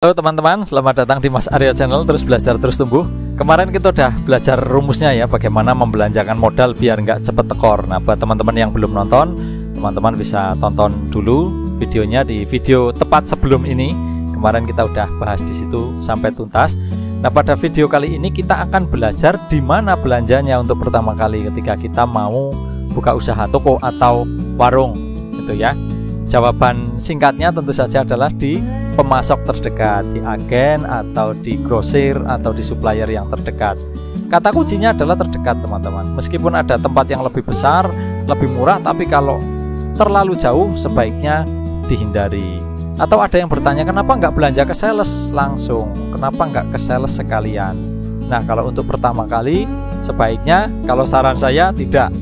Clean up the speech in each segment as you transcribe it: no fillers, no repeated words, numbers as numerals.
Halo teman-teman, selamat datang di Mas Aryo Channel, terus belajar terus tumbuh. Kemarin kita udah belajar rumusnya ya, bagaimana membelanjakan modal biar nggak cepet tekor. Nah, buat teman-teman yang belum nonton, teman-teman bisa tonton dulu videonya di video tepat sebelum ini. Kemarin kita udah bahas di situ sampai tuntas. Nah, pada video kali ini kita akan belajar di mana belanjanya untuk pertama kali ketika kita mau buka usaha toko atau warung, gitu ya. Jawaban singkatnya tentu saja adalah di pemasok terdekat, di agen atau di grosir atau di supplier yang terdekat. Kata kuncinya adalah terdekat, teman-teman. Meskipun ada tempat yang lebih besar, lebih murah, tapi kalau terlalu jauh sebaiknya dihindari. Atau ada yang bertanya, kenapa nggak belanja ke sales langsung? Kenapa nggak ke sales sekalian? Nah, kalau untuk pertama kali sebaiknya, kalau saran saya tidak.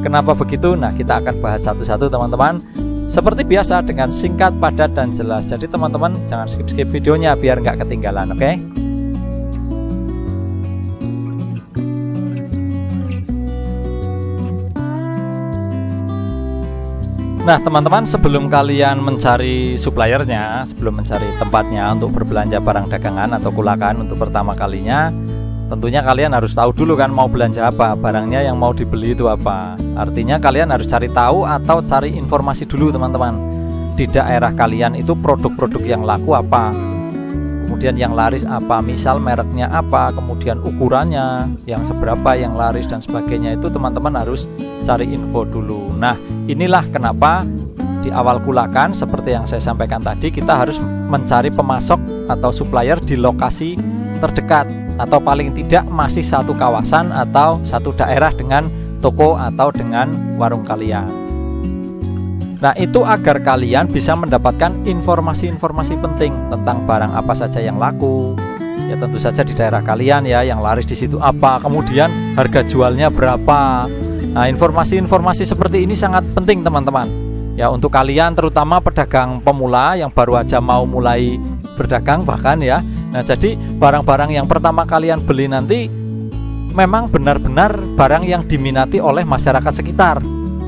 Kenapa begitu? Nah, kita akan bahas satu-satu, teman-teman. Seperti biasa dengan singkat, padat, dan jelas. Jadi teman-teman jangan skip-skip videonya biar nggak ketinggalan, oke? Nah teman-teman, sebelum kalian mencari suppliernya, sebelum mencari tempatnya untuk berbelanja barang dagangan atau kulakan untuk pertama kalinya, tentunya kalian harus tahu dulu kan mau belanja apa, barangnya yang mau dibeli itu apa. Artinya kalian harus cari tahu atau cari informasi dulu, teman-teman. Di daerah kalian itu produk-produk yang laku apa, kemudian yang laris apa, misal mereknya apa, kemudian ukurannya yang seberapa, yang laris dan sebagainya. Itu teman-teman harus cari info dulu. Nah, inilah kenapa di awal kulakan seperti yang saya sampaikan tadi, kita harus mencari pemasok atau supplier di lokasi terdekat, atau paling tidak masih satu kawasan atau satu daerah dengan toko atau dengan warung kalian. Nah, itu agar kalian bisa mendapatkan informasi-informasi penting tentang barang apa saja yang laku. Ya tentu saja di daerah kalian ya, yang laris di situ apa, kemudian harga jualnya berapa. Nah, informasi-informasi seperti ini sangat penting, teman-teman. Ya, untuk kalian terutama pedagang pemula yang baru aja mau mulai berdagang bahkan ya. Nah, jadi barang-barang yang pertama kalian beli nanti memang benar-benar barang yang diminati oleh masyarakat sekitar,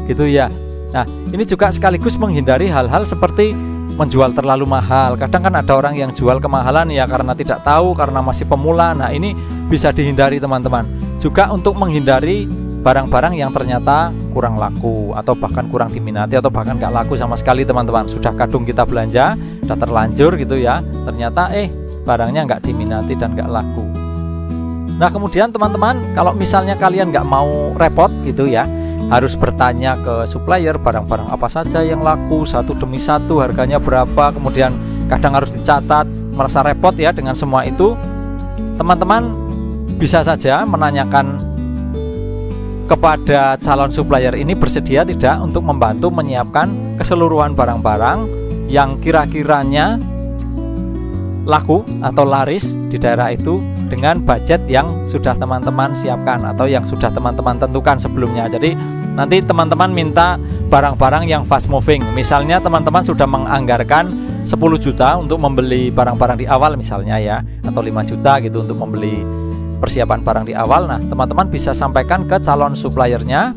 gitu ya. Nah, ini juga sekaligus menghindari hal-hal seperti menjual terlalu mahal. Kadang kan ada orang yang jual kemahalan ya karena tidak tahu, karena masih pemula. Nah, ini bisa dihindari, teman-teman. Juga untuk menghindari barang-barang yang ternyata kurang laku atau bahkan kurang diminati atau bahkan nggak laku sama sekali, teman-teman. Sudah kadung kita belanja, sudah terlanjur gitu ya, ternyata barangnya nggak diminati dan nggak laku. Nah, kemudian teman-teman, kalau misalnya kalian nggak mau repot gitu ya, harus bertanya ke supplier barang-barang apa saja yang laku satu demi satu, harganya berapa, kemudian kadang harus dicatat, merasa repot ya dengan semua itu. Teman-teman bisa saja menanyakan kepada calon supplier ini bersedia tidak untuk membantu menyiapkan keseluruhan barang-barang yang kira-kiranya laku atau laris di daerah itu dengan budget yang sudah teman-teman siapkan atau yang sudah teman-teman tentukan sebelumnya. Jadi nanti teman-teman minta barang-barang yang fast moving. Misalnya teman-teman sudah menganggarkan 10 juta untuk membeli barang-barang di awal misalnya ya, atau 5 juta gitu untuk membeli persiapan barang di awal. Nah, teman-teman bisa sampaikan ke calon suppliernya,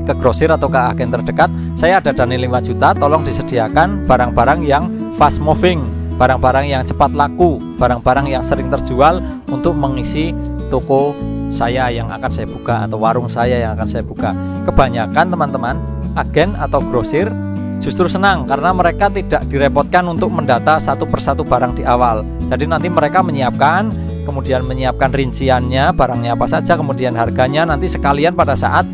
ke grosir atau ke agen terdekat, saya ada dana 5 juta, tolong disediakan barang-barang yang fast moving, barang-barang yang cepat laku, barang-barang yang sering terjual untuk mengisi toko saya yang akan saya buka atau warung saya yang akan saya buka. Kebanyakan teman-teman agen atau grosir justru senang karena mereka tidak direpotkan untuk mendata satu persatu barang di awal. Jadi nanti mereka menyiapkan, kemudian menyiapkan rinciannya, barangnya apa saja, kemudian harganya, nanti sekalian pada saat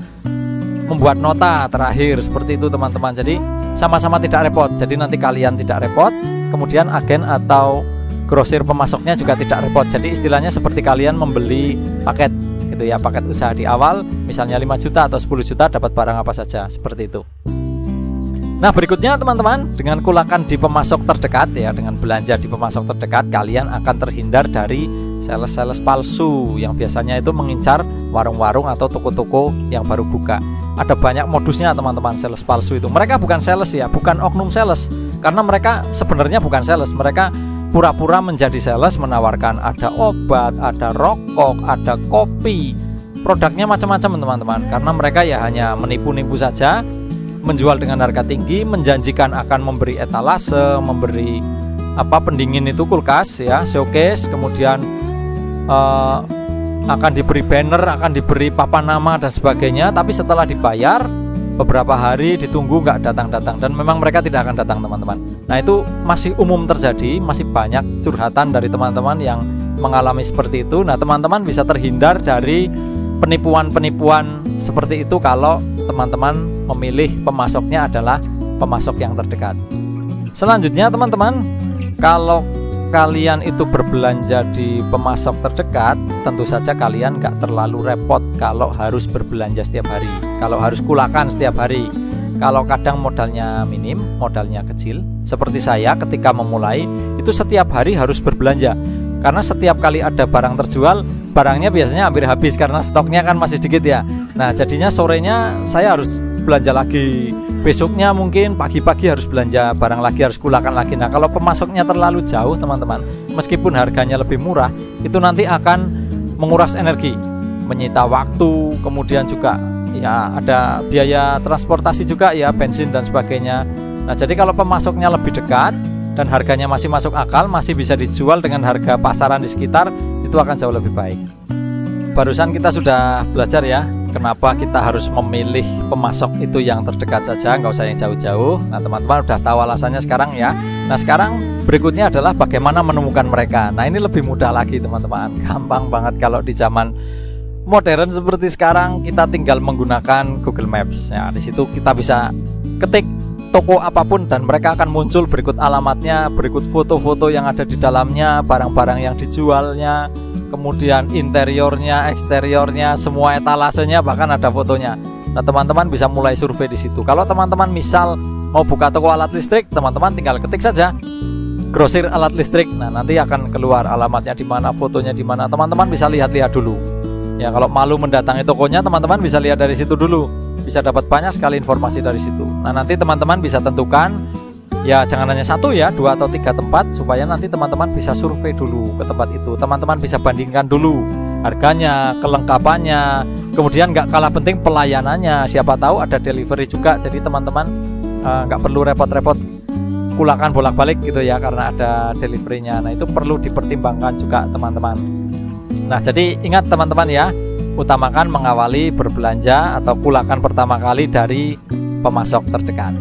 membuat nota terakhir seperti itu, teman-teman. Jadi sama-sama tidak repot. Jadi nanti kalian tidak repot, kemudian agen atau grosir pemasoknya juga tidak repot. Jadi istilahnya seperti kalian membeli paket gitu ya, paket usaha di awal, misalnya 5 juta atau 10 juta dapat barang apa saja, seperti itu. Nah, berikutnya teman-teman, dengan kulakan di pemasok terdekat ya, dengan belanja di pemasok terdekat, kalian akan terhindar dari sales-sales palsu yang biasanya itu mengincar warung-warung atau toko-toko yang baru buka. Ada banyak modusnya, teman-teman, sales palsu itu. Mereka bukan sales ya, bukan oknum sales, karena mereka sebenarnya bukan sales. Mereka pura-pura menjadi sales, menawarkan ada obat, ada rokok, ada kopi, produknya macam-macam, teman-teman. Karena mereka ya hanya menipu-nipu saja, menjual dengan harga tinggi, menjanjikan akan memberi etalase, memberi pendingin itu kulkas ya, showcase, kemudian akan diberi banner, akan diberi papan nama dan sebagainya. Tapi setelah dibayar beberapa hari ditunggu nggak datang-datang, dan memang mereka tidak akan datang teman-teman. Nah itu masih umum terjadi, masih banyak curhatan dari teman-teman yang mengalami seperti itu. Nah teman-teman bisa terhindar dari penipuan-penipuan seperti itu kalau teman-teman memilih pemasoknya adalah pemasok yang terdekat. Selanjutnya teman-teman, kalau kalian itu berbelanja di pemasok terdekat, tentu saja kalian gak terlalu repot kalau harus berbelanja setiap hari, kalau harus kulakan setiap hari. Kalau kadang modalnya minim, modalnya kecil, seperti saya ketika memulai itu setiap hari harus berbelanja, karena setiap kali ada barang terjual, barangnya biasanya hampir habis karena stoknya kan masih sedikit ya. Nah jadinya sorenya saya harus belanja lagi, besoknya mungkin pagi-pagi harus belanja barang lagi, harus kulakan lagi. Nah kalau pemasoknya terlalu jauh teman-teman, meskipun harganya lebih murah, itu nanti akan menguras energi, menyita waktu, kemudian juga ya ada biaya transportasi juga ya, bensin dan sebagainya. Nah jadi kalau pemasoknya lebih dekat dan harganya masih masuk akal, masih bisa dijual dengan harga pasaran di sekitar, itu akan jauh lebih baik. Barusan kita sudah belajar ya, kenapa kita harus memilih pemasok itu yang terdekat saja, nggak usah yang jauh-jauh. Nah teman-teman udah tahu alasannya sekarang ya. Nah sekarang berikutnya adalah bagaimana menemukan mereka. Nah ini lebih mudah lagi teman-teman, gampang banget. Kalau di zaman modern seperti sekarang, kita tinggal menggunakan Google Maps. Ya di situ kita bisa ketik toko apapun dan mereka akan muncul berikut alamatnya, berikut foto-foto yang ada di dalamnya, barang-barang yang dijualnya, kemudian interiornya, eksteriornya, semua etalasenya, bahkan ada fotonya. Nah teman-teman bisa mulai survei di situ. Kalau teman-teman misal mau buka toko alat listrik, teman-teman tinggal ketik saja grosir alat listrik. Nah nanti akan keluar alamatnya di mana, fotonya di mana. Teman-teman bisa lihat-lihat dulu. Ya kalau malu mendatangi tokonya, teman-teman bisa lihat dari situ dulu. Bisa dapat banyak sekali informasi dari situ. Nah nanti teman-teman bisa tentukan, ya jangan hanya satu ya, 2 atau 3 tempat, supaya nanti teman-teman bisa survei dulu ke tempat itu. Teman-teman bisa bandingkan dulu harganya, kelengkapannya, kemudian nggak kalah penting pelayanannya. Siapa tahu ada delivery juga, jadi teman-teman nggak perlu repot-repot kulakan bolak-balik gitu ya, karena ada deliverynya. Nah itu perlu dipertimbangkan juga teman-teman. Nah jadi ingat teman-teman ya, utamakan mengawali berbelanja atau kulakan pertama kali dari pemasok terdekat.